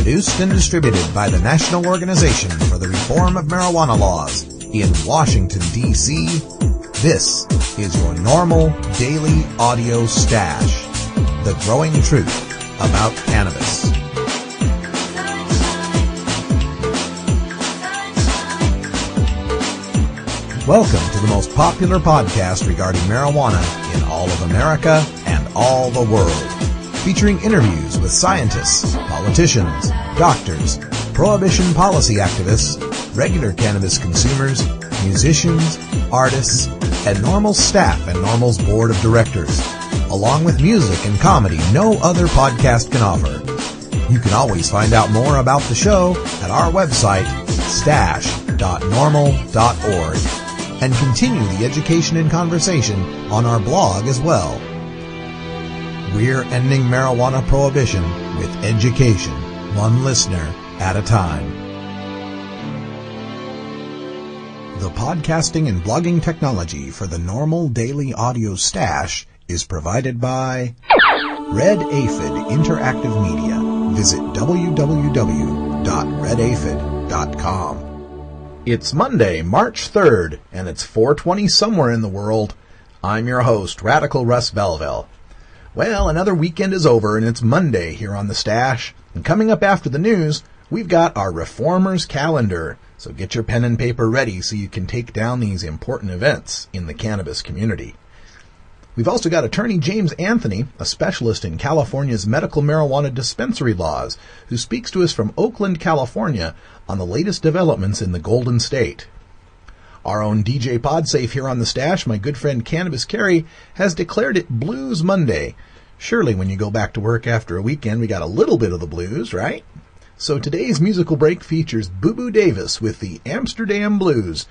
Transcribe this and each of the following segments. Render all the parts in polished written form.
Produced and distributed by the National Organization for the Reform of Marijuana Laws in Washington, D.C., this is your NORML Daily Audio Stash, the growing truth about cannabis. Welcome to the most popular podcast regarding marijuana in all of America and all the world, featuring interviews with scientists, politicians, doctors, prohibition policy activists, regular cannabis consumers, musicians, artists, and NORML staff and NORML's board of directors, along with music and comedy no other podcast can offer. You can always find out more about the show at our website, stash.norml.org, and continue the education and conversation on our blog as well. We're ending marijuana prohibition with education, one listener at a time. The podcasting and blogging technology for the NORML Daily Audio Stash is provided by Red Aphid Interactive Media. Visit www.redaphid.com. It's Monday, March 3rd, and it's 4:20 somewhere in the world. I'm your host, Radical Russ Belville. Well, another weekend is over, and it's Monday here on the Stash. And coming up after the news, we've got our Reformers calendar. So get your pen and paper ready so you can take down these important events in the cannabis community. We've also got Attorney James Anthony, a specialist in California's medical marijuana dispensary laws, who speaks to us from Oakland, California, on the latest developments in the Golden State. Our own DJ Podsafe here on the Stash, my good friend Cannabis Carey, has declared it Blues Monday. Surely when you go back to work after a weekend, we got a little bit of the blues, right? So today's musical break features Boo Boo Davis with the Amsterdam Blues,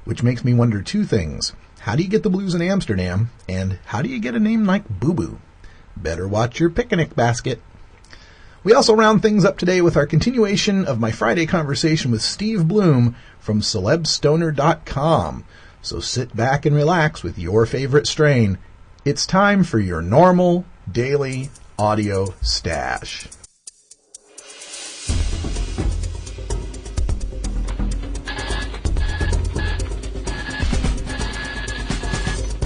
which makes me wonder two things. How do you get the blues in Amsterdam? And how do you get a name like Boo Boo? Better watch your picnic basket. We also round things up today with our continuation of my Friday conversation with Steve Bloom from celebstoner.com. So sit back and relax with your favorite strain. It's time for your NORML Daily Audio Stash.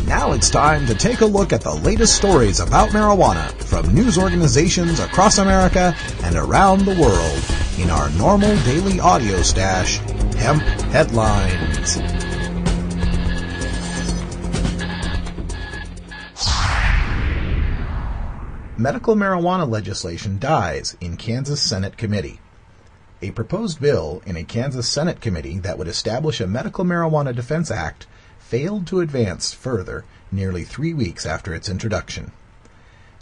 Now it's time to take a look at the latest stories about marijuana from news organizations across America and around the world in our NORML Daily Audio Stash, Hemp Headlines. Medical marijuana legislation dies in Kansas Senate committee. A proposed bill in a Kansas Senate committee that would establish a Medical Marijuana Defense Act failed to advance further nearly 3 weeks after its introduction.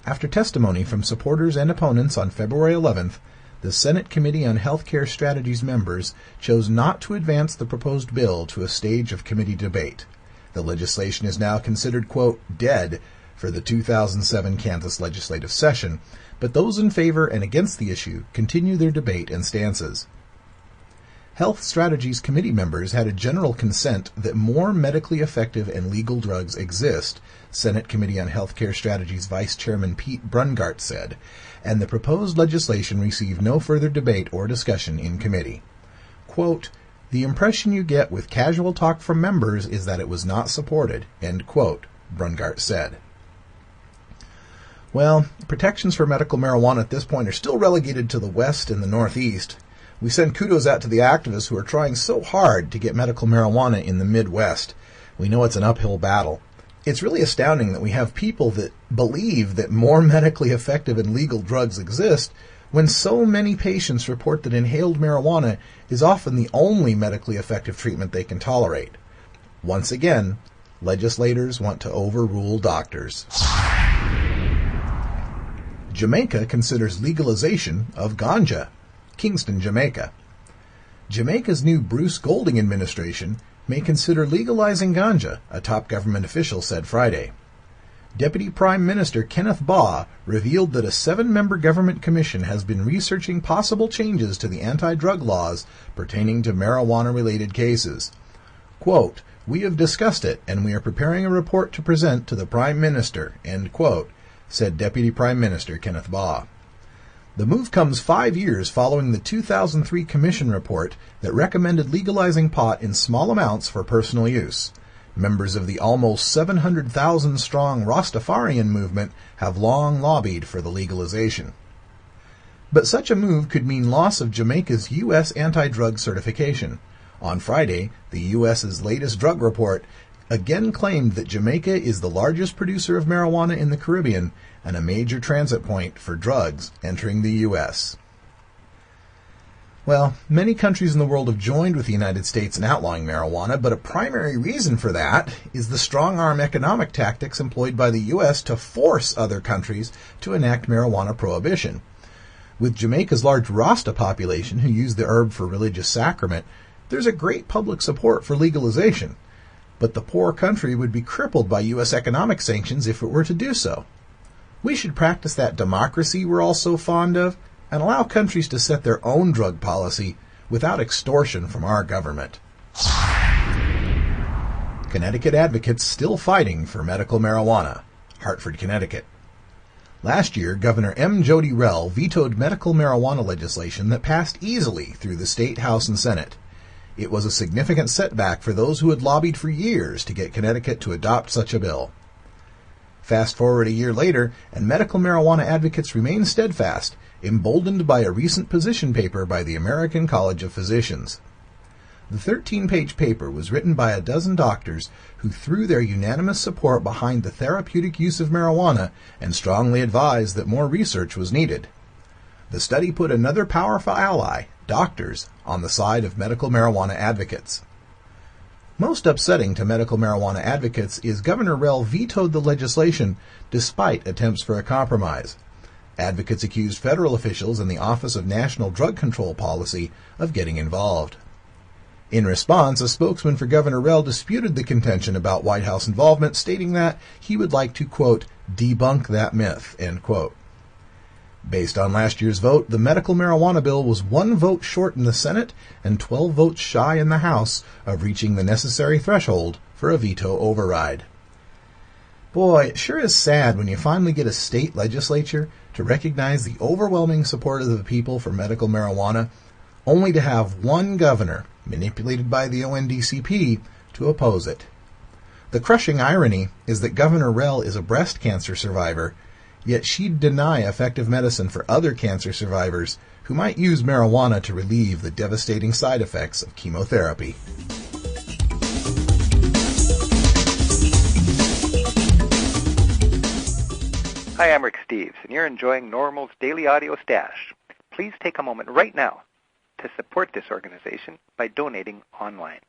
After testimony from supporters and opponents on February 11th, the Senate Committee on Healthcare Strategies members chose not to advance the proposed bill to a stage of committee debate. The legislation is now considered, quote, dead for the 2007 Kansas legislative session, but those in favor and against the issue continue their debate and stances. Health Strategies Committee members had a general consent that more medically effective and legal drugs exist, Senate Committee on Healthcare Strategies Vice Chairman Pete Brungart said, and the proposed legislation received no further debate or discussion in committee. Quote, the impression you get with casual talk from members is that it was not supported, end quote, Brungart said. Well, protections for medical marijuana at this point are still relegated to the West and the Northeast. We send kudos out to the activists who are trying so hard to get medical marijuana in the Midwest. We know it's an uphill battle. It's really astounding that we have people that believe that more medically effective and legal drugs exist when so many patients report that inhaled marijuana is often the only medically effective treatment they can tolerate. Once again, legislators want to overrule doctors. Jamaica considers legalization of ganja. Kingston, Jamaica. Jamaica's new Bruce Golding administration may consider legalizing ganja, a top government official said Friday. Deputy Prime Minister Kenneth Baugh revealed that a 7-member government commission has been researching possible changes to the anti-drug laws pertaining to marijuana-related cases. Quote, we have discussed it, and we are preparing a report to present to the Prime Minister, end quote, said Deputy Prime Minister Kenneth Baugh. The move comes 5 years following the 2003 Commission report that recommended legalizing pot in small amounts for personal use. Members of the almost 700,000-strong Rastafarian movement have long lobbied for the legalization. But such a move could mean loss of Jamaica's U.S. anti-drug certification. On Friday, the U.S.'s latest drug report again claimed that Jamaica is the largest producer of marijuana in the Caribbean and a major transit point for drugs entering the U.S. Well, many countries in the world have joined with the United States in outlawing marijuana, but a primary reason for that is the strong-arm economic tactics employed by the U.S. to force other countries to enact marijuana prohibition. With Jamaica's large Rasta population who use the herb for religious sacrament, there's a great public support for legalization. But the poor country would be crippled by U.S. economic sanctions if it were to do so. We should practice that democracy we're all so fond of and allow countries to set their own drug policy without extortion from our government. Connecticut advocates still fighting for medical marijuana. Hartford, Connecticut. Last year, Governor M. Jody Rell vetoed medical marijuana legislation that passed easily through the State House and Senate. It was a significant setback for those who had lobbied for years to get Connecticut to adopt such a bill. Fast forward a year later, and medical marijuana advocates remain steadfast, emboldened by a recent position paper by the American College of Physicians. The 13-page paper was written by a dozen doctors who threw their unanimous support behind the therapeutic use of marijuana and strongly advised that more research was needed. The study put another powerful ally, doctors, on the side of medical marijuana advocates. Most upsetting to medical marijuana advocates is Governor Rell vetoed the legislation despite attempts for a compromise. Advocates accused federal officials and the Office of National Drug Control Policy of getting involved. In response, a spokesman for Governor Rell disputed the contention about White House involvement, stating that he would like to, quote, debunk that myth, end quote. Based on last year's vote, the medical marijuana bill was 1 vote short in the Senate and 12 votes shy in the House of reaching the necessary threshold for a veto override. Boy, it sure is sad when you finally get a state legislature to recognize the overwhelming support of the people for medical marijuana, only to have one governor, manipulated by the ONDCP, to oppose it. The crushing irony is that Governor Rell is a breast cancer survivor, yet she'd deny effective medicine for other cancer survivors who might use marijuana to relieve the devastating side effects of chemotherapy. Hi, I'm Rick Steves, and you're enjoying NORML's Daily Audio Stash. Please take a moment right now to support this organization by donating online.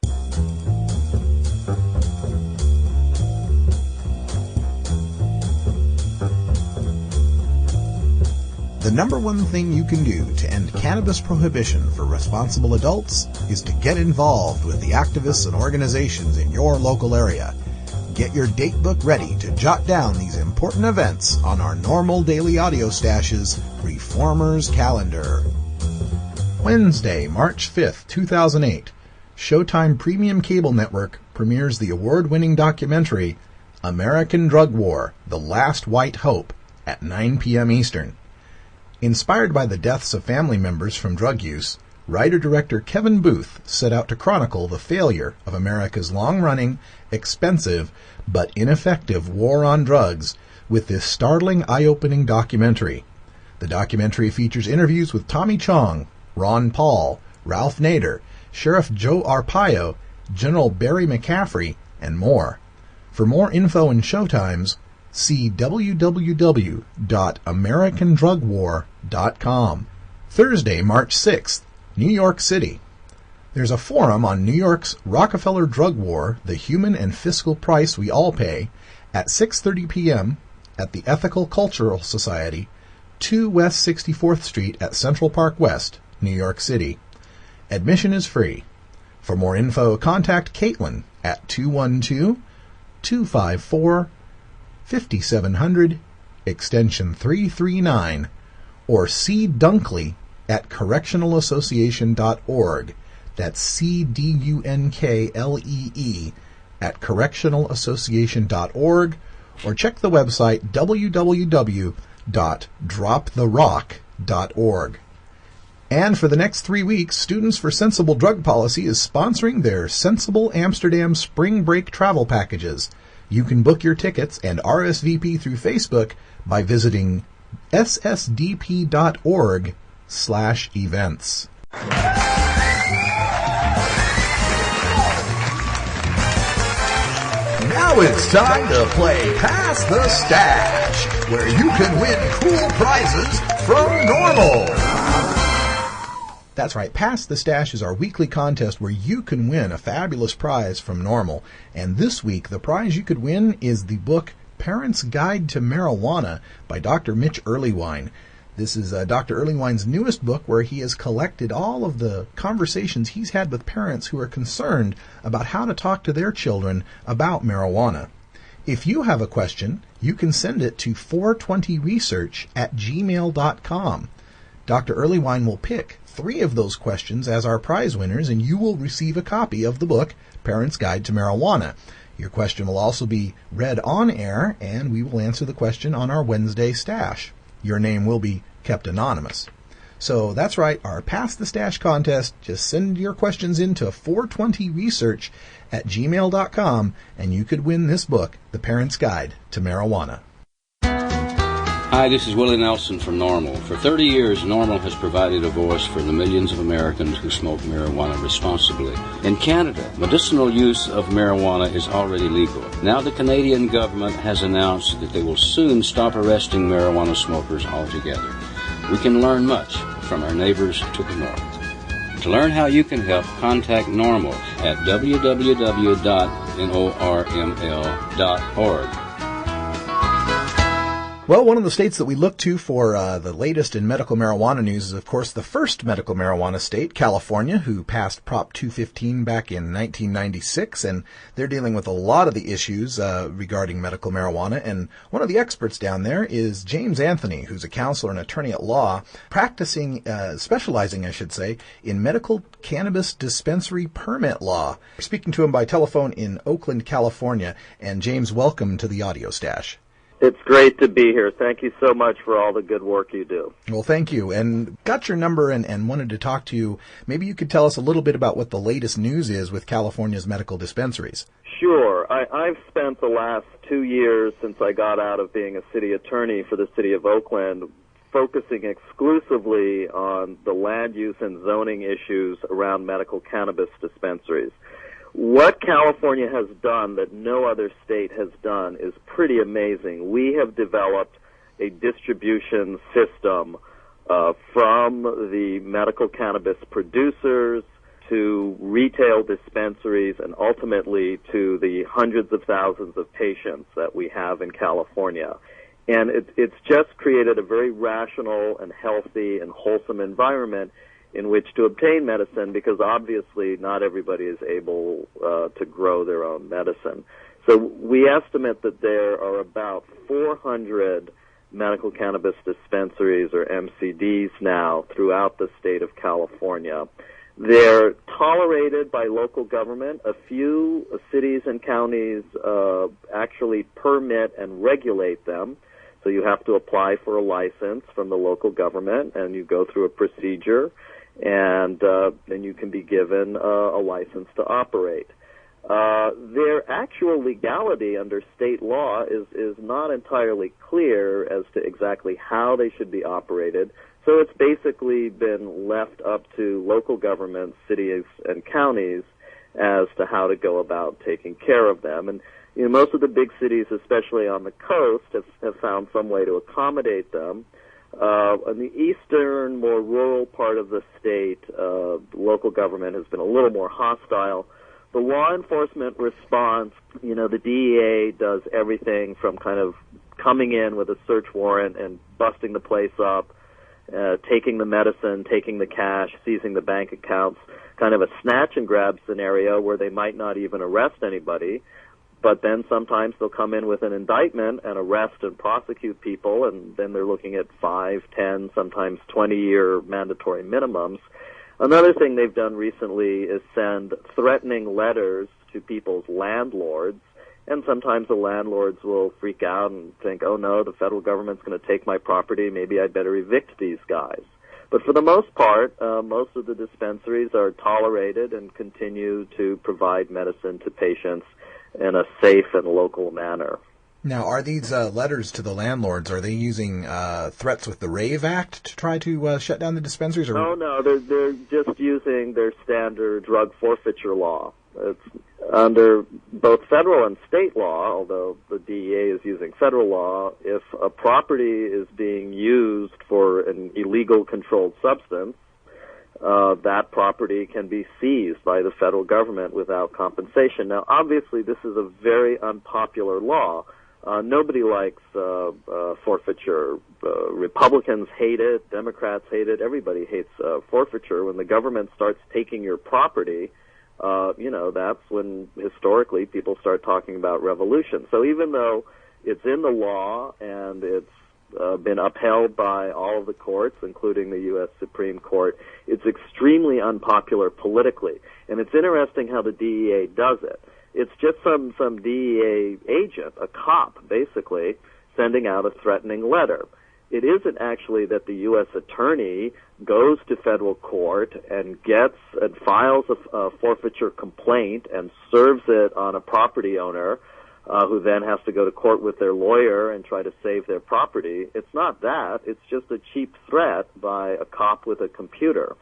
The number one thing you can do to end cannabis prohibition for responsible adults is to get involved with the activists and organizations in your local area. Get your date book ready to jot down these important events on our NORML Daily Audio Stash's Reformers Calendar. Wednesday, March 5th, 2008, Showtime Premium Cable Network premieres the award-winning documentary American Drug War, The Last White Hope at 9 p.m. Eastern. Inspired by the deaths of family members from drug use, writer-director Kevin Booth set out to chronicle the failure of America's long-running, expensive, but ineffective war on drugs with this startling, eye-opening documentary. The documentary features interviews with Tommy Chong, Ron Paul, Ralph Nader, Sheriff Joe Arpaio, General Barry McCaffrey, and more. For more info and showtimes, see www.americandrugwar.com. Thursday, March 6th, New York City. There's a forum on New York's Rockefeller Drug War, the human and fiscal price we all pay, at 6:30 p.m. at the Ethical Cultural Society, 2 West 64th Street at Central Park West, New York City. Admission is free. For more info, contact Caitlin at 212-254-5700, extension 339, or C. Dunkley at correctionalassociation.org. That's CDUNKLEE at correctionalassociation.org, or check the website www.droptherock.org. sensiblebdrugpolicy.org. And for the next 3 weeks, Students for Sensible Drug Policy is sponsoring their Sensible Amsterdam Spring Break travel packages. You can book your tickets and RSVP through Facebook by visiting ssdp.org/events. Now it's time to play Pass the Stash, where you can win cool prizes from NORML. That's right, Pass the Stash is our weekly contest where you can win a fabulous prize from NORML. And this week, the prize you could win is the book Parents' Guide to Marijuana by Dr. Mitch Earlywine. This is Dr. Earlywine's newest book where he has collected all of the conversations he's had with parents who are concerned about how to talk to their children about marijuana. If you have a question, you can send it to 420research@gmail.com. Dr. Earlywine will pick 3 of those questions as our prize winners, and you will receive a copy of the book, Parents' Guide to Marijuana. Your question will also be read on air, and we will answer the question on our Wednesday stash. Your name will be kept anonymous. So that's right, our Pass the Stash contest. Just send your questions in to 420research@gmail.com, and you could win this book, The Parents' Guide to Marijuana. Hi, this is Willie Nelson from NORML. For 30 years, NORML has provided a voice for the millions of Americans who smoke marijuana responsibly. In Canada, medicinal use of marijuana is already legal. Now the Canadian government has announced that they will soon stop arresting marijuana smokers altogether. We can learn much from our neighbors to the north. To learn how you can help, contact NORML at www.norml.org. Well, one of the states that we look to for the latest in medical marijuana news is, of course, the first medical marijuana state, California, who passed Prop 215 back in 1996, and they're dealing with a lot of the issues regarding medical marijuana. And one of the experts down there is James Anthony, who's a counselor and attorney at law, specializing, in medical cannabis dispensary permit law. We're speaking to him by telephone in Oakland, California. And James, welcome to the Audio Stash. It's great to be here. Thank you so much for all the good work you do. Well, thank you. And got your number and wanted to talk to you. Maybe you could tell us a little bit about what the latest news is with California's medical dispensaries. Sure. I've spent the last 2 years since I got out of being a city attorney for the city of Oakland focusing exclusively on the land use and zoning issues around medical cannabis dispensaries. What California has done that no other state has done is pretty amazing. We have developed a distribution system from the medical cannabis producers to retail dispensaries and ultimately to the hundreds of thousands of patients that we have in California. And it's just created a very rational and healthy and wholesome environment in which to obtain medicine, because obviously not everybody is able to grow their own medicine. So we estimate that there are about 400 medical cannabis dispensaries, or MCDs, now throughout the state of California. They're tolerated by local government. A few cities and counties actually permit and regulate them. So you have to apply for a license from the local government, and you go through a procedure, and then you can be given a license to operate. Their actual legality under state law is not entirely clear as to exactly how they should be operated, so it's basically been left up to local governments, cities, and counties as to how to go about taking care of them. And most of the big cities, especially on the coast, have found some way to accommodate them. In the eastern, more rural part of the state, the local government has been a little more hostile. The law enforcement response, the DEA does everything from kind of coming in with a search warrant and busting the place up, taking the medicine, taking the cash, seizing the bank accounts, kind of a snatch and grab scenario where they might not even arrest anybody. But then sometimes they'll come in with an indictment and arrest and prosecute people, and then they're looking at 5, 10, sometimes 20-year mandatory minimums. Another thing they've done recently is send threatening letters to people's landlords And sometimes the landlords will freak out and think, oh no, the federal government's going to take my property, maybe I'd better evict these guys. But for the most part, most of the dispensaries are tolerated and continue to provide medicine to patients in a safe and local manner. Now, are these letters to the landlords, are they using threats with the RAVE Act to try to shut down the dispensaries? Or? No, they're just using their standard drug forfeiture law. It's under both federal and state law, although the DEA is using federal law. If a property is being used for an illegal controlled substance, that property can be seized by the federal government without compensation. Now, obviously, this is a very unpopular law. Nobody likes forfeiture. Republicans hate it. Democrats hate it. Everybody hates forfeiture. When the government starts taking your property, that's when historically people start talking about revolution. So even though it's in the law and it's been upheld by all of the courts, including the U.S. Supreme Court, it's extremely unpopular politically. And it's interesting how the DEA does it. It's just some DEA agent, a cop, basically, sending out a threatening letter. It isn't actually that the U.S. attorney goes to federal court and gets and files a forfeiture complaint and serves it on a property owner who then has to go to court with their lawyer and try to save their property. It's not that. It's just a cheap threat by a cop with a computer.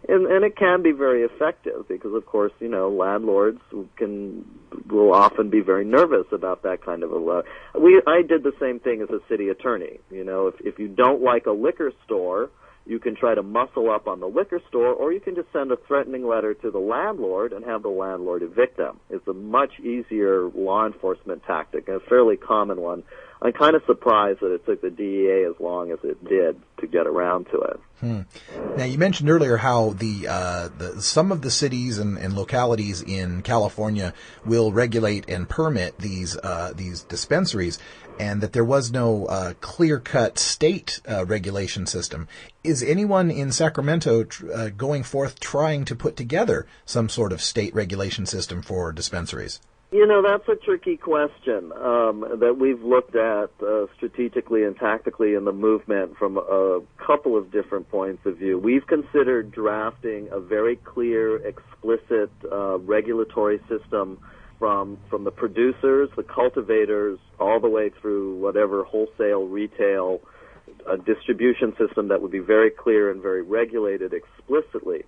And it can be very effective because, of course, landlords will often be very nervous about that kind of a law. I did the same thing as a city attorney. If you don't like a liquor store, you can try to muscle up on the liquor store, or you can just send a threatening letter to the landlord and have the landlord evict them. It's a much easier law enforcement tactic, and a fairly common one. I'm kind of surprised that it took the DEA as long as it did to get around to it. Now, you mentioned earlier how some of the cities and localities in California will regulate and permit these dispensaries, and that there was no clear-cut state regulation system. Is anyone in Sacramento going forth trying to put together some sort of state regulation system for dispensaries? That's a tricky question that we've looked at strategically and tactically in the movement from a couple of different points of view. We've considered drafting a very clear, explicit regulatory system from the producers, the cultivators, all the way through whatever wholesale, retail, distribution system that would be very clear and very regulated explicitly.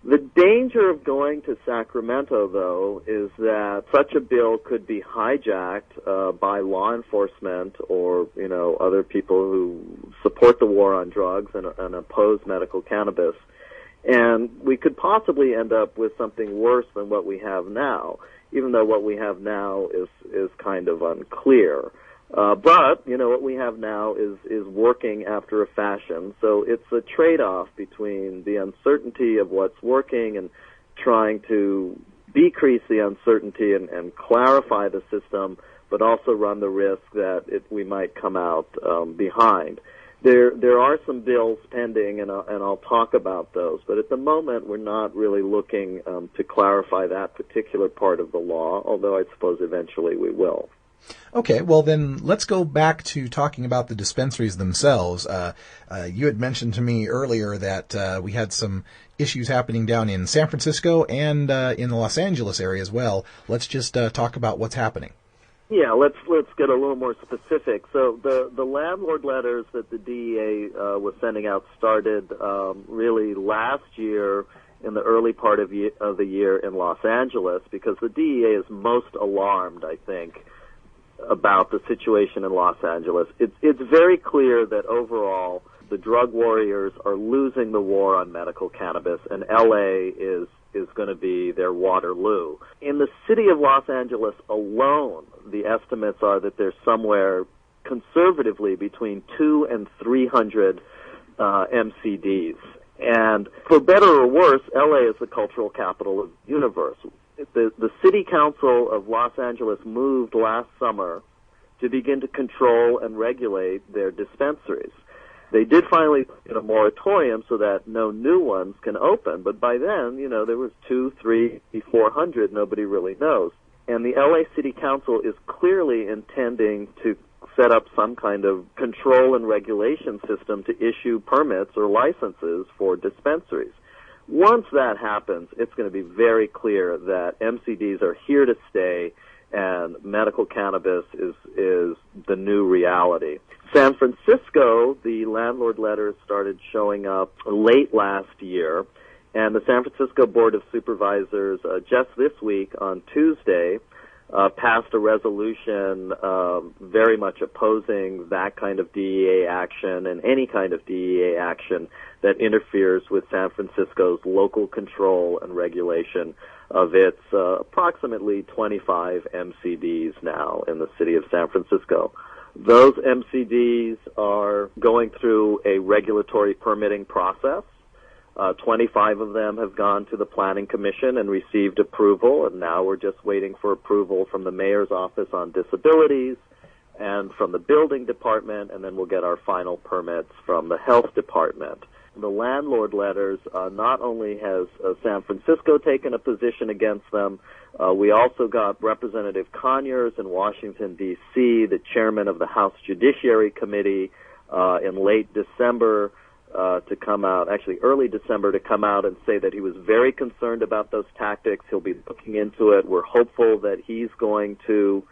The danger of going to Sacramento, though, is that such a bill could be hijacked by law enforcement or, other people who support the war on drugs and oppose medical cannabis. And we could possibly end up with something worse than what we have now, even though what we have now is kind of unclear. But what we have now is working after a fashion. So it's a trade-off between the uncertainty of what's working and trying to decrease the uncertainty and clarify the system, but also run the risk that we might come out behind. There are some bills pending, and I'll talk about those. But at the moment, we're not really looking to clarify that particular part of the law, although I suppose eventually we will. Okay, well then let's go back to talking about the dispensaries themselves. You had mentioned to me earlier that we had some issues happening down in San Francisco and in the Los Angeles area as well. Let's just talk about what's happening. Yeah, let's get a little more specific. So the landlord letters that the DEA was sending out started really last year in the early part of the year in Los Angeles, because the DEA is most alarmed, I think, about the situation in Los Angeles. It's very clear that overall the drug warriors are losing the war on medical cannabis, and LA is going to be their Waterloo. In the city of Los Angeles alone, the estimates are that there's somewhere conservatively between 200 and 300 MCDs. And for better or worse, LA is the cultural capital of the universe. The city council of Los Angeles moved last summer to begin to control and regulate their dispensaries. They did finally get a moratorium so that no new ones can open, but by then, there was 200, 300, 400, nobody really knows. And the LA City Council is clearly intending to set up some kind of control and regulation system to issue permits or licenses for dispensaries. Once that happens, it's going to be very clear that MCDs are here to stay and medical cannabis is the new reality. San Francisco, the landlord letters started showing up late last year, and the San Francisco Board of Supervisors just this week on Tuesday passed a resolution very much opposing that kind of DEA action and any kind of DEA action that interferes with San Francisco's local control and regulation of its approximately 25 MCDs now in the city of San Francisco. Those MCDs are going through a regulatory permitting process. 25 of them have gone to the Planning Commission and received approval, and now we're just waiting for approval from the Mayor's Office on Disabilities and from the Building Department, and then we'll get our final permits from the Health Department. The landlord letters, not only has San Francisco taken a position against them, we also got Representative Conyers in Washington, D.C., the chairman of the House Judiciary Committee, in late December, to come out, actually early December, to come out and say that he was very concerned about those tactics. He'll be looking into it. We're hopeful that he's going to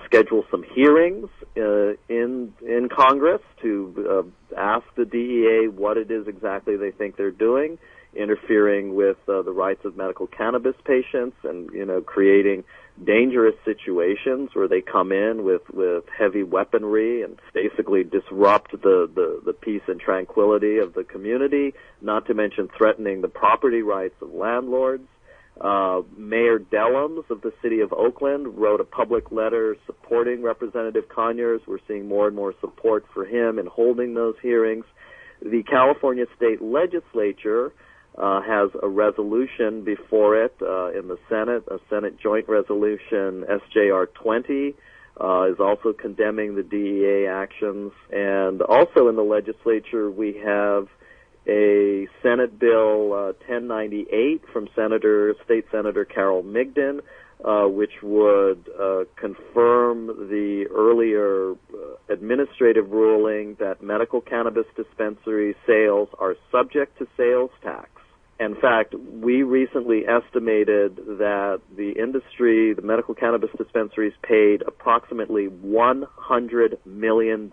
schedule some hearings in Congress to ask the DEA what it is exactly they think they're doing, interfering with the rights of medical cannabis patients and, creating dangerous situations where they come in with heavy weaponry and basically disrupt the peace and tranquility of the community, not to mention threatening the property rights of landlords. Mayor Dellums of the city of Oakland wrote a public letter supporting Representative Conyers. We're seeing more and more support for him in holding those hearings. The California State Legislature has a resolution before it in the Senate, a Senate Joint Resolution, SJR 20, is also condemning the DEA actions. And also in the legislature, we have a Senate Bill 1098 from State Senator Carol Migden, which would confirm the earlier administrative ruling that medical cannabis dispensary sales are subject to sales tax. In fact, we recently estimated that the industry, the medical cannabis dispensaries, paid approximately $100 million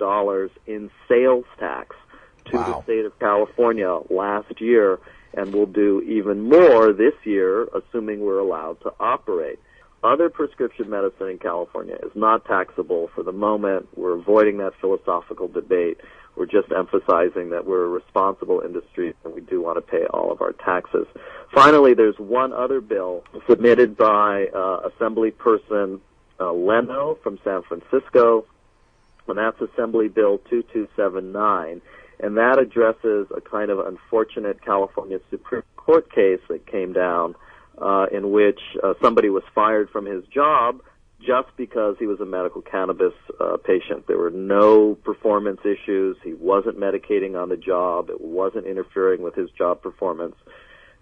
in sales tax to the state of California last year, and will do even more this year, assuming we're allowed to operate. Other prescription medicine in California is not taxable for the moment. We're avoiding that philosophical debate. We're just emphasizing that we're a responsible industry and we do want to pay all of our taxes. Finally, there's one other bill submitted by Assemblyperson Leno from San Francisco, and that's Assembly Bill 2279. And that addresses a kind of unfortunate California Supreme Court case that came down in which somebody was fired from his job just because he was a medical cannabis patient. There were no performance issues. He wasn't medicating on the job. It wasn't interfering with his job performance.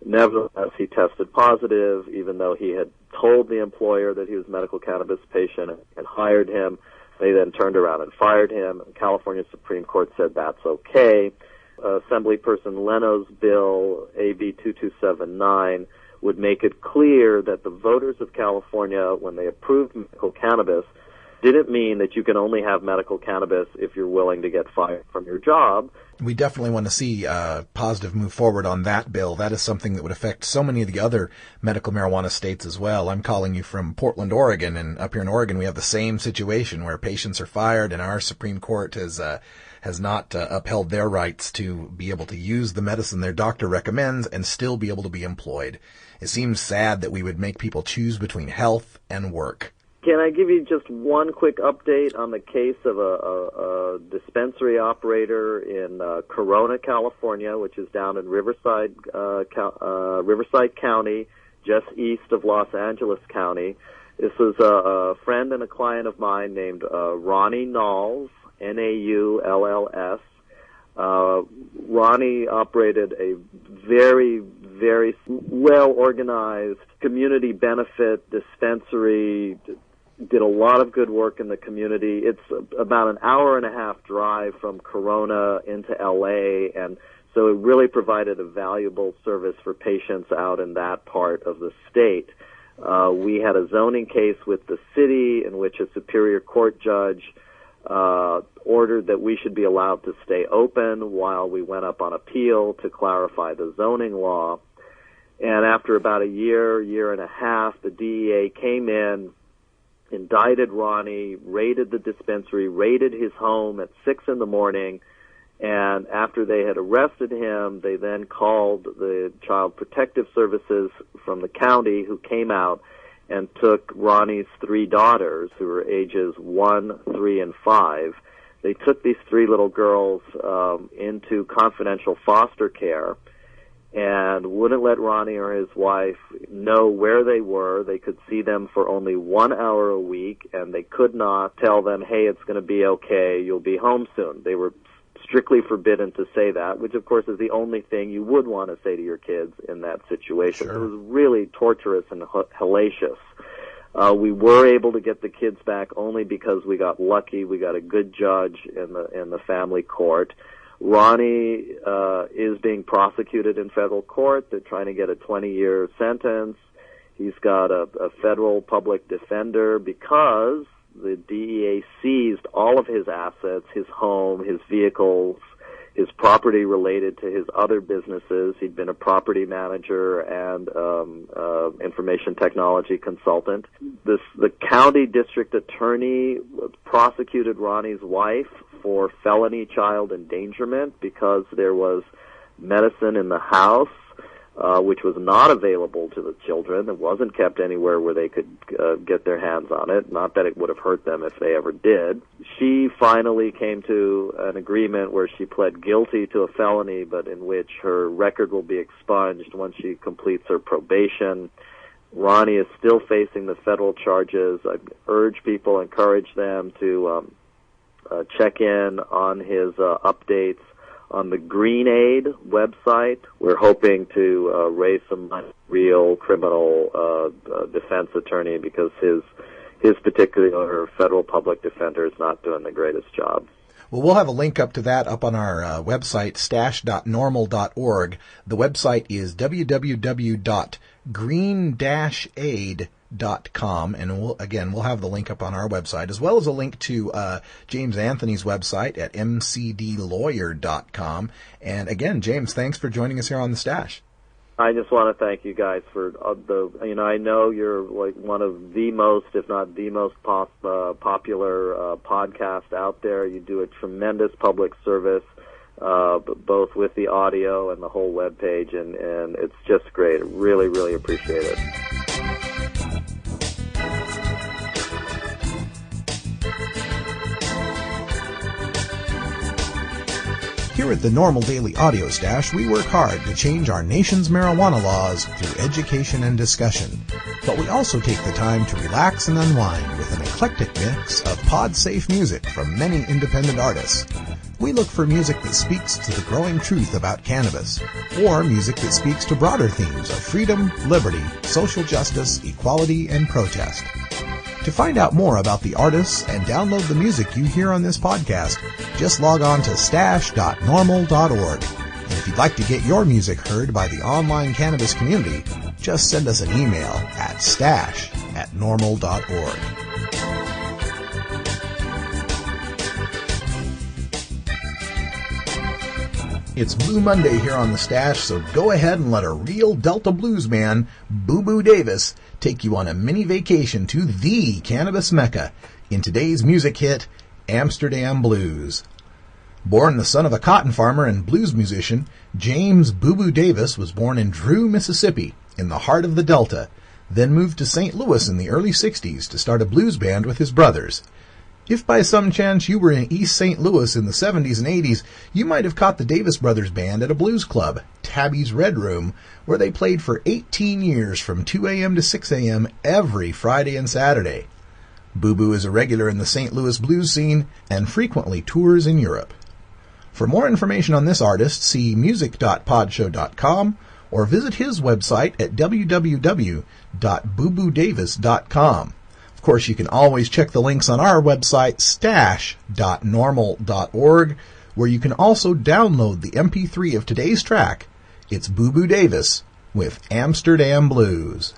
Nevertheless, he tested positive, even though he had told the employer that he was a medical cannabis patient and hired him. They then turned around and fired him. The California Supreme Court said that's okay. Assemblyperson Leno's bill, AB 2279, would make it clear that the voters of California, when they approved medical cannabis, didn't mean that you can only have medical cannabis if you're willing to get fired from your job. We definitely want to see a positive move forward on that bill. That is something that would affect so many of the other medical marijuana states as well. I'm calling you from Portland, Oregon, and up here in Oregon we have the same situation where patients are fired and our Supreme Court has not upheld their rights to be able to use the medicine their doctor recommends and still be able to be employed. It seems sad that we would make people choose between health and work. Can I give you just one quick update on the case of a dispensary operator in Corona, California, which is down in Riverside County, just east of Los Angeles County. This is a friend and a client of mine named Ronnie Knauls, Naulls. Ronnie operated a very, very well-organized community benefit dispensary, did a lot of good work in the community. It's about an hour and a half drive from Corona into L.A., and so it really provided a valuable service for patients out in that part of the state. We had a zoning case with the city in which a Superior Court judge ordered that we should be allowed to stay open while we went up on appeal to clarify the zoning law. And after about a year and a half, the DEA came in, indicted Ronnie, raided the dispensary, raided his home at 6 a.m, and after they had arrested him, they then called the Child Protective Services from the county, who came out and took Ronnie's 3 daughters, who were ages 1, 3, and 5. They took these 3 little girls into confidential foster care and wouldn't let Ronnie or his wife know where they were. They could see them for only 1 hour a week, and they could not tell them, hey, it's going to be okay, you'll be home soon. They were strictly forbidden to say that, which of course is the only thing you would want to say to your kids in that situation. Sure. It was really torturous and hellacious. We were able to get the kids back only because we got lucky. We got a good judge in the family court. Ronnie is being prosecuted in federal court. They're trying to get a 20-year sentence. He's got a federal public defender because the DEA seized all of his assets, his home, his vehicles, his property related to his other businesses. He'd been a property manager and information technology consultant. The county district attorney prosecuted Ronnie's wife for felony child endangerment because there was medicine in the house which was not available to the children. It wasn't kept anywhere where they could get their hands on it. Not that it would have hurt them if they ever did. She finally came to an agreement where she pled guilty to a felony, but in which her record will be expunged once she completes her probation. Ronnie is still facing the federal charges. I encourage them to check in on his updates on the Green Aid website. We're hoping to raise some money, real criminal defense attorney, because his particular federal public defender is not doing the greatest job. Well, we'll have a link up to that up on our website, stash.normal.org. The website is www.green-aid.com, and we'll have the link up on our website, as well as a link to James Anthony's website at mcdlawyer.com. And again, James, thanks for joining us here on The Stash. I just want to thank you guys for I know you're like one of the most, if not the most popular podcast out there. You do a tremendous public service, both with the audio and the whole web page, and it's just great. I really, really appreciate it. Here at the Normal Daily Audio Stash, we work hard to change our nation's marijuana laws through education and discussion. But we also take the time to relax and unwind with an eclectic mix of pod-safe music from many independent artists. We look for music that speaks to the growing truth about cannabis, or music that speaks to broader themes of freedom, liberty, social justice, equality, and protest. To find out more about the artists and download the music you hear on this podcast, just log on to stash.normal.org. And if you'd like to get your music heard by the online cannabis community, just send us an email at stash@normal.org. It's Blue Monday here on The Stash, so go ahead and let a real Delta blues man, Boo Boo Davis, take you on a mini vacation to the cannabis mecca in today's music hit, Amsterdam Blues. Born the son of a cotton farmer and blues musician, James Boo Boo Davis was born in Drew, Mississippi, in the heart of the Delta, then moved to St. Louis in the early 60s to start a blues band with his brothers. If by some chance you were in East St. Louis in the 70s and 80s, you might have caught the Davis Brothers Band at a blues club, Tabby's Red Room, where they played for 18 years from 2 a.m. to 6 a.m. every Friday and Saturday. Boo Boo is a regular in the St. Louis blues scene and frequently tours in Europe. For more information on this artist, see music.podshow.com or visit his website at www.booboodavis.com. Of course, you can always check the links on our website, stash.normal.org, where you can also download the MP3 of today's track. It's Boo Boo Davis with Amsterdam Blues.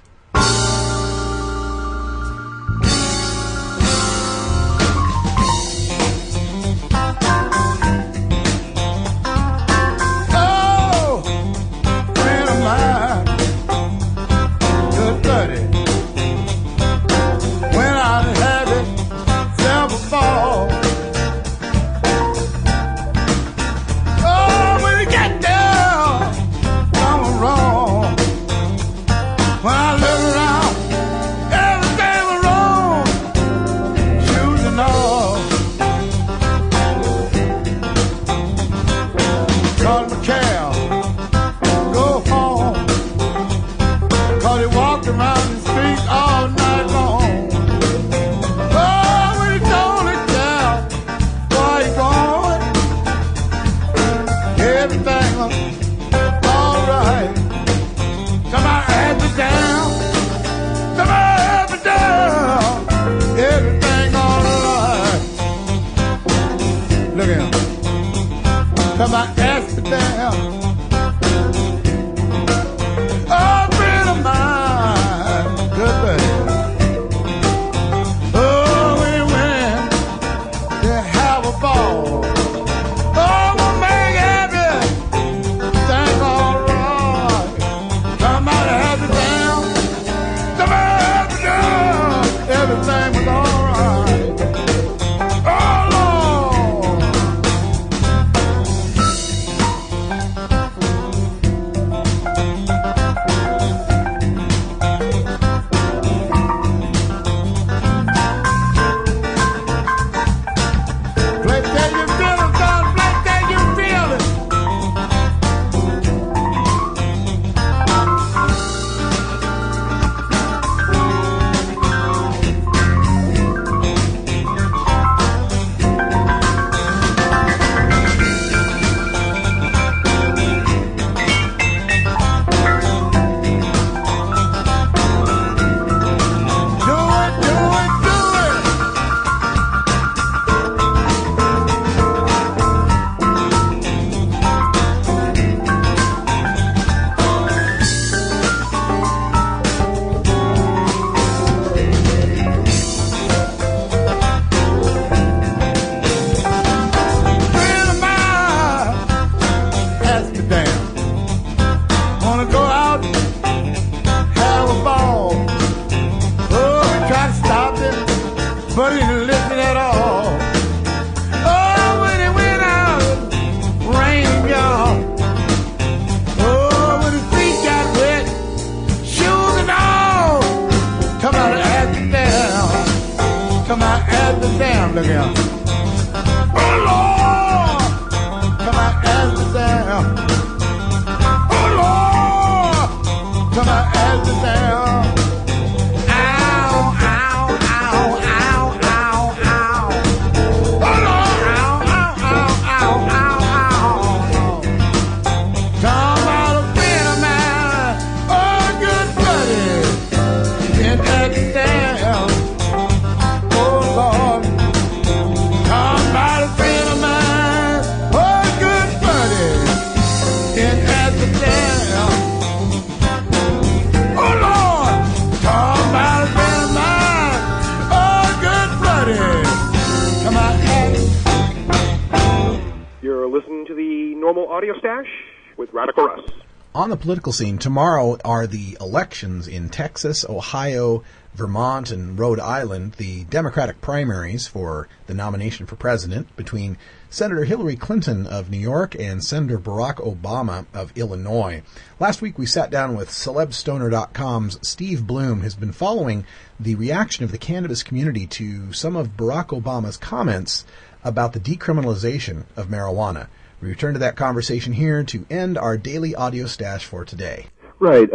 On the political scene, tomorrow are the elections in Texas, Ohio, Vermont, and Rhode Island, the Democratic primaries for the nomination for president between Senator Hillary Clinton of New York and Senator Barack Obama of Illinois. Last week we sat down with CelebStoner.com's Steve Bloom, who's been following the reaction of the cannabis community to some of Barack Obama's comments about the decriminalization of marijuana. We return to that conversation here to end our daily audio stash for today. Right.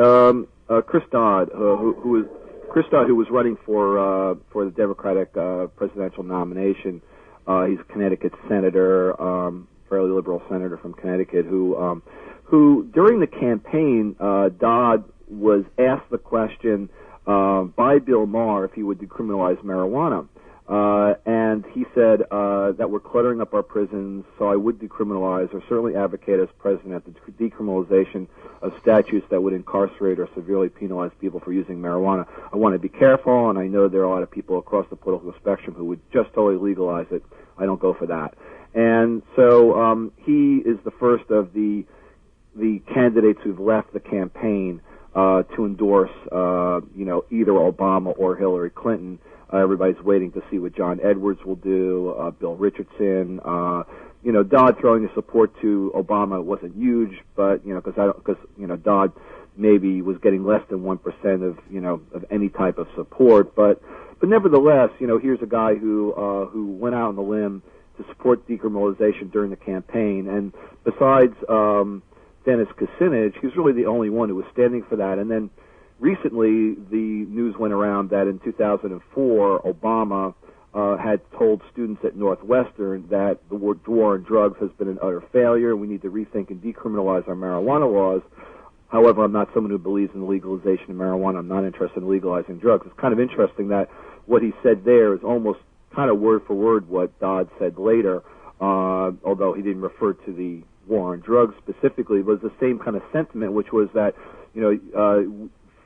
Chris Dodd, who was running for the Democratic presidential nomination. He's a Connecticut senator. fairly liberal senator from Connecticut, who during the campaign, Dodd was asked the question by Bill Maher if he would decriminalize marijuana. And he said that we're cluttering up our prisons, so I would decriminalize or certainly advocate as president the decriminalization of statutes that would incarcerate or severely penalize people for using marijuana. I want to be careful, and I know there are a lot of people across the political spectrum who would just totally legalize it. I don't go for that. And so he is the first of the candidates who've left the campaign to endorse, either Obama or Hillary Clinton. Everybody's waiting to see what John Edwards will do, Bill Richardson. Dodd throwing his support to Obama wasn't huge, but, because Dodd maybe was getting less than 1% of any type of support. But nevertheless, here's a guy who went out on the limb to support decriminalization during the campaign. And besides Dennis Kucinich, he's really the only one who was standing for that. And then recently, the news went around that in 2004, Obama had told students at Northwestern that the war on drugs has been an utter failure. We need to rethink and decriminalize our marijuana laws. However, I'm not someone who believes in the legalization of marijuana. I'm not interested in legalizing drugs. It's kind of interesting that what he said there is almost kind of word for word what Dodd said later, although he didn't refer to the war on drugs specifically. It was the same kind of sentiment, which was that,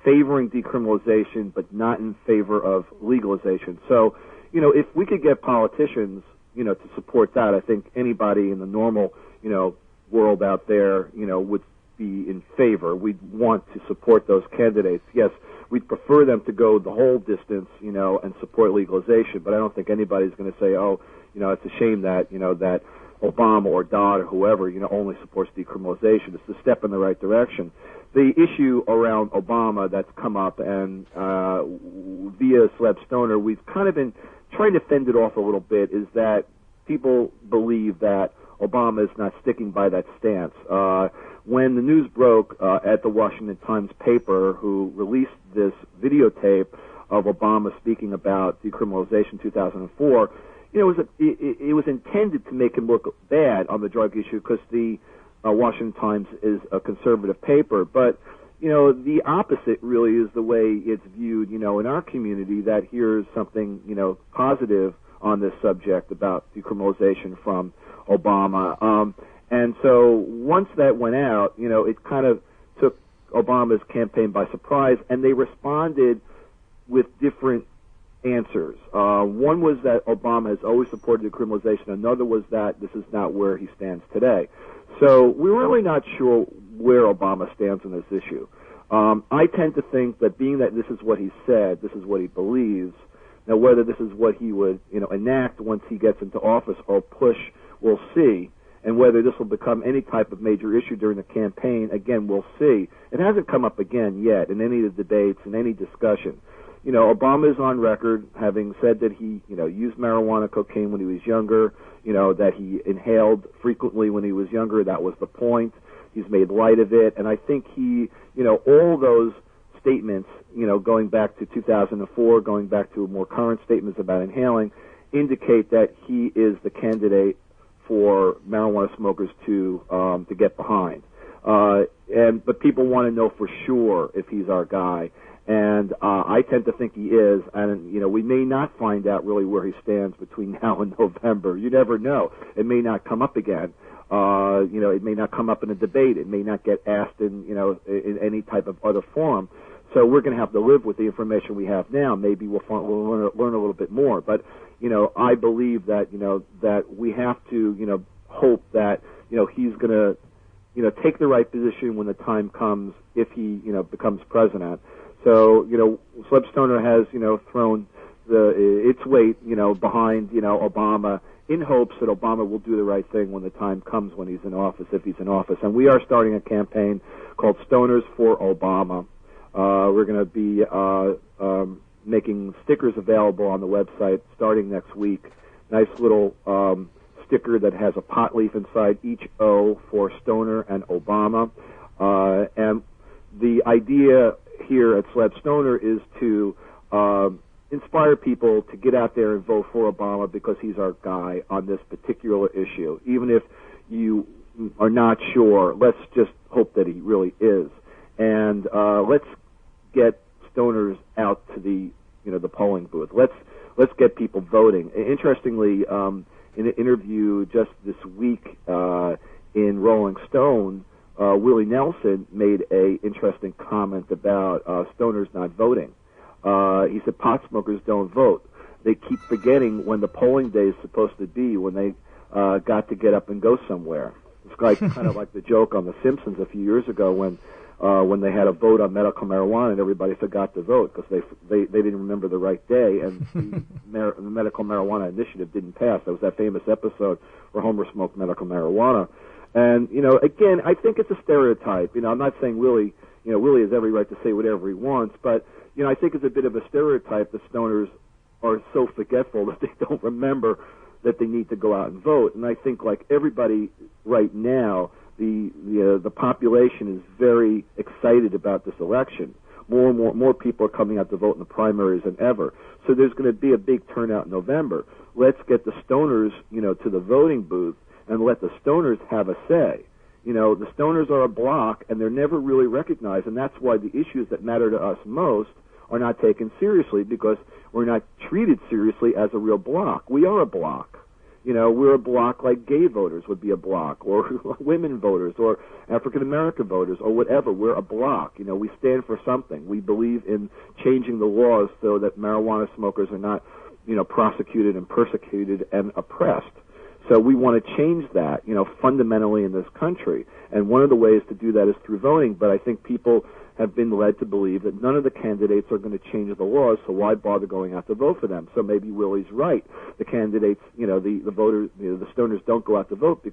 favoring decriminalization, but not in favor of legalization. So, if we could get politicians, to support that, I think anybody in the normal, world out there, would be in favor. We'd want to support those candidates. Yes, we'd prefer them to go the whole distance, and support legalization, but I don't think anybody's going to say, it's a shame that, that Obama or Dodd or whoever, only supports decriminalization. It's a step in the right direction. The issue around Obama that's come up, and via Sleb Stoner, we've kind of been trying to fend it off a little bit, is that people believe that Obama is not sticking by that stance. When the news broke at the Washington Times paper, who released this videotape of Obama speaking about decriminalization in 2004, it was intended to make him look bad on the drug issue because the Washington Times is a conservative paper, but the opposite really is the way it's viewed, in our community, that here's something, positive on this subject about decriminalization from Obama. And so once that went out, it kind of took Obama's campaign by surprise, and they responded with different answers. One was that Obama has always supported decriminalization. Another was that this is not where he stands today. So we're really not sure where Obama stands on this issue. I tend to think that being that this is what he said, this is what he believes, now whether this is what he would, enact once he gets into office or push, we'll see. And whether this will become any type of major issue during the campaign, again, we'll see. It hasn't come up again yet in any of the debates, in any discussion. Obama is on record having said that he, used marijuana, cocaine when he was younger, that he inhaled frequently when he was younger. That was the point. He's made light of it. And I think he, all those statements, going back to 2004, going back to more current statements about inhaling, indicate that he is the candidate for marijuana smokers to get behind. But people want to know for sure if he's our guy. And I tend to think he is, and we may not find out really where he stands between now and November. You never know. It may not come up again. It may not come up in a debate. It may not get asked in in any type of other forum. So we're going to have to live with the information we have now. Maybe we'll learn a little bit more. But I believe that that we have to hope that he's going to take the right position when the time comes if he becomes president. So, Sleb Stoner has, thrown its weight, behind, Obama in hopes that Obama will do the right thing when the time comes when he's in office, if he's in office. And we are starting a campaign called Stoners for Obama. We're going to be making stickers available on the website starting next week. Nice little sticker that has a pot leaf inside, each O for Stoner and Obama. And the idea here at Sleb Stoner is to inspire people to get out there and vote for Obama because he's our guy on this particular issue. Even if you are not sure, let's just hope that he really is. And let's get stoners out to the polling booth. Let's get people voting. Interestingly, in an interview just this week in Rolling Stone, Willie Nelson made a interesting comment about stoners not voting. He said pot smokers don't vote. They keep forgetting when the polling day is supposed to be, when they got to get up and go somewhere. It's like kind of like the joke on The Simpsons a few years ago when they had a vote on medical marijuana and everybody forgot to vote because they didn't remember the right day, and the medical marijuana initiative didn't pass. That was that famous episode where Homer smoked medical marijuana. And, again, I think it's a stereotype. I'm not saying Willie has every right to say whatever he wants, but, I think it's a bit of a stereotype that stoners are so forgetful that they don't remember that they need to go out and vote. And I think, like everybody right now, the population is very excited about this election. More people are coming out to vote in the primaries than ever. So there's going to be a big turnout in November. Let's get the stoners, to the voting booth and let the stoners have a say. The stoners are a bloc, and they're never really recognized, and that's why the issues that matter to us most are not taken seriously, because we're not treated seriously as a real bloc. We are a bloc. We're a bloc like gay voters would be a bloc, or women voters, or African-American voters, or whatever. We're a bloc. We stand for something. We believe in changing the laws so that marijuana smokers are not, prosecuted and persecuted and oppressed. So we want to change that, fundamentally in this country. And one of the ways to do that is through voting. But I think people have been led to believe that none of the candidates are going to change the laws, so why bother going out to vote for them? So maybe Willie's right. The candidates, the voters, the stoners don't go out to vote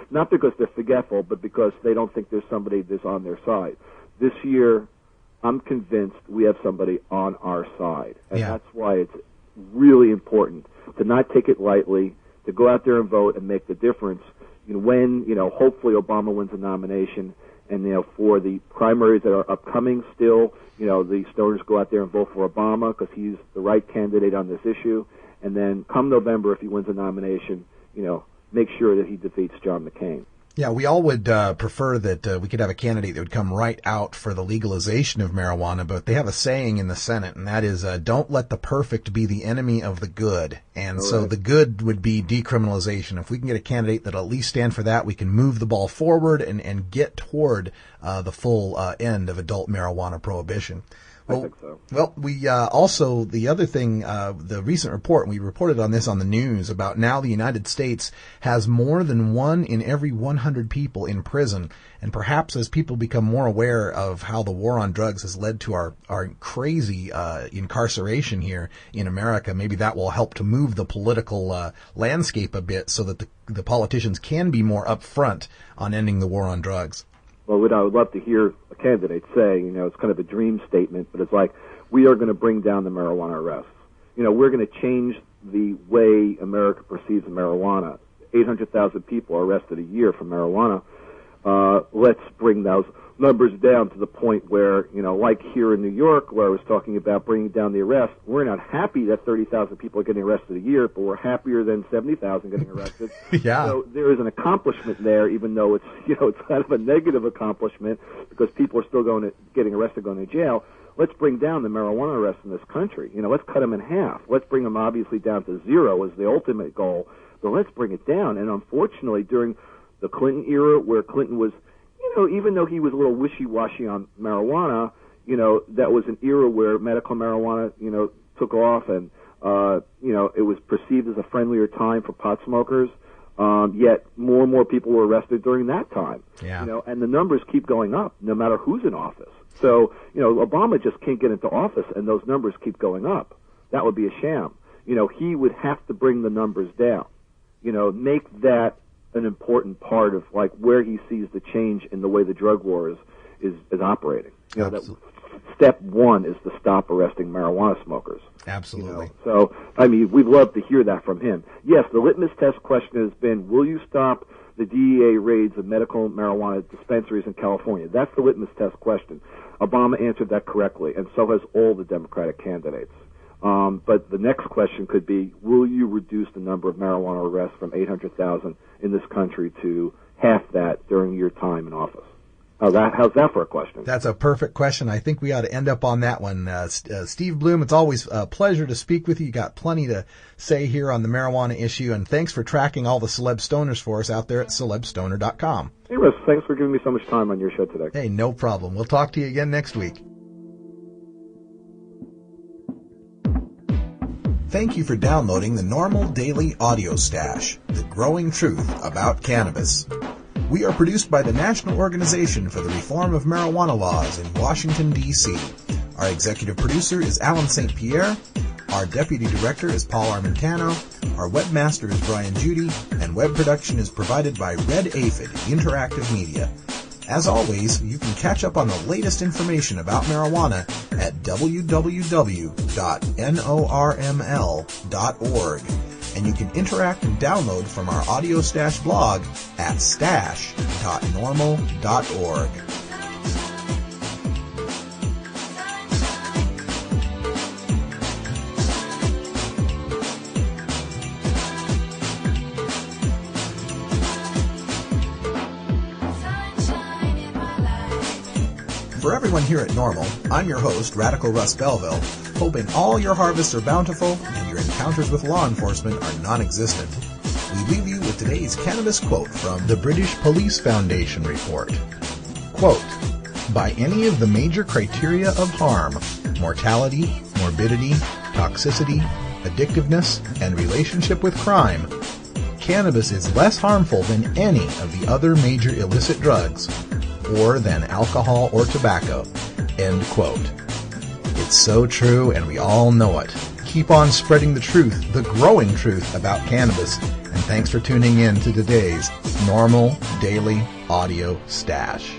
not because they're forgetful, but because they don't think there's somebody that's on their side. This year, I'm convinced we have somebody on our side. And that's why it's really important to not take it lightly, to go out there and vote and make the difference. When, hopefully Obama wins the nomination, and, for the primaries that are upcoming still, the stoners go out there and vote for Obama because he's the right candidate on this issue. And then come November, if he wins the nomination, make sure that he defeats John McCain. Yeah, we all would prefer that we could have a candidate that would come right out for the legalization of marijuana, but they have a saying in the Senate, and that is, don't let the perfect be the enemy of the good. And so the good would be decriminalization. If we can get a candidate that'll at least stand for that, we can move the ball forward and get toward the full end of adult marijuana prohibition. I think so. Well, we also, the other thing, the recent report, we reported on this on the news, about now the United States has more than 1 in every 100 people in prison. And perhaps as people become more aware of how the war on drugs has led to our crazy incarceration here in America, maybe that will help to move the political landscape a bit so that the politicians can be more upfront on ending the war on drugs. Well, I would love to hear a candidate say, it's kind of a dream statement, but it's like, we are going to bring down the marijuana arrests. We're going to change the way America perceives marijuana. 800,000 people are arrested a year for marijuana. Let's bring those numbers down to the point where, like here in New York, where I was talking about bringing down the arrest, we're not happy that 30,000 people are getting arrested a year, but we're happier than 70,000 getting arrested. Yeah. So there is an accomplishment there, even though it's, it's kind of a negative accomplishment because people are still getting arrested, going to jail. Let's bring down the marijuana arrests in this country. Let's cut them in half. Let's bring them obviously down to 0 as the ultimate goal, but let's bring it down. And unfortunately, during the Clinton era, where Clinton was, even though he was a little wishy-washy on marijuana, that was an era where medical marijuana, took off, and, it was perceived as a friendlier time for pot smokers. Yet more and more people were arrested during that time. Yeah. And the numbers keep going up no matter who's in office. So, Obama just can't get into office and those numbers keep going up. That would be a sham. He would have to bring the numbers down. Make that an important part of like where he sees the change in the way the drug war is operating. That step 1 is to stop arresting marijuana smokers. Absolutely. So, we'd love to hear that from him. Yes, the litmus test question has been, will you stop the DEA raids of medical marijuana dispensaries in California? That's the litmus test question. Obama answered that correctly, and so has all the Democratic candidates. But the next question could be, will you reduce the number of marijuana arrests from 800,000 in this country to, half that during your time in office? How's that for a question? That's a perfect question. I think we ought to end up on that one. Steve Bloom, it's always a pleasure to speak with you. You got plenty to say here on the marijuana issue, and thanks for tracking all the celeb stoners for us out there at celebstoner.com. Hey, Russ, thanks for giving me so much time on your show today. Hey, no problem. We'll talk to you again next week. Thank you for downloading the NORML Daily Audio Stash, the growing truth about cannabis. We are produced by the National Organization for the Reform of Marijuana Laws in Washington, D.C. Our executive producer is Alan St. Pierre. Our deputy director is Paul Armentano. Our webmaster is Brian Judy. And web production is provided by Red Aphid Interactive Media. As always, you can catch up on the latest information about marijuana at www.norml.org. And you can interact and download from our Audio Stash blog at stash.norml.org. For everyone here at NORML, I'm your host, Radical Russ Belville, hoping all your harvests are bountiful and your encounters with law enforcement are non-existent. We leave you with today's cannabis quote from the British Police Foundation report. Quote, "By any of the major criteria of harm, mortality, morbidity, toxicity, addictiveness, and relationship with crime, cannabis is less harmful than any of the other major illicit drugs, or than alcohol or tobacco." End quote. It's so true, and we all know it. Keep on spreading the truth, the growing truth about cannabis, and thanks for tuning in to today's NORML Daily Audio Stash.